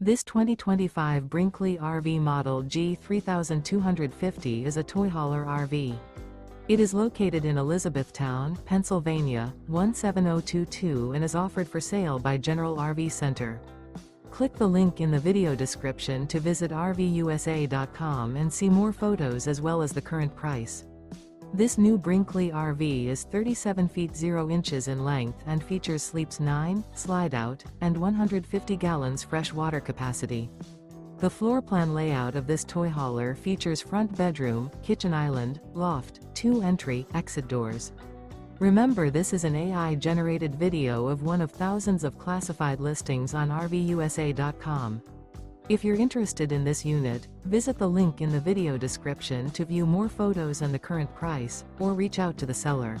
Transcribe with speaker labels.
Speaker 1: This 2025 Brinkley RV Model G 3250 is a toy hauler RV. It is located in Elizabethtown, Pennsylvania, 17022 and is offered for sale by General RV Center. Click the link in the video description to visit RVUSA.com and see more photos as well as the current price. This new Brinkley RV is 37 feet 0 inches in length and features sleeps 9, slide-out, and 150 gallons fresh water capacity. The floor plan layout of this toy hauler features front bedroom, kitchen island, loft, 2 entry, exit doors. Remember, this is an AI-generated video of one of thousands of classified listings on RVUSA.com. If you're interested in this unit, visit the link in the video description to view more photos and the current price, or reach out to the seller.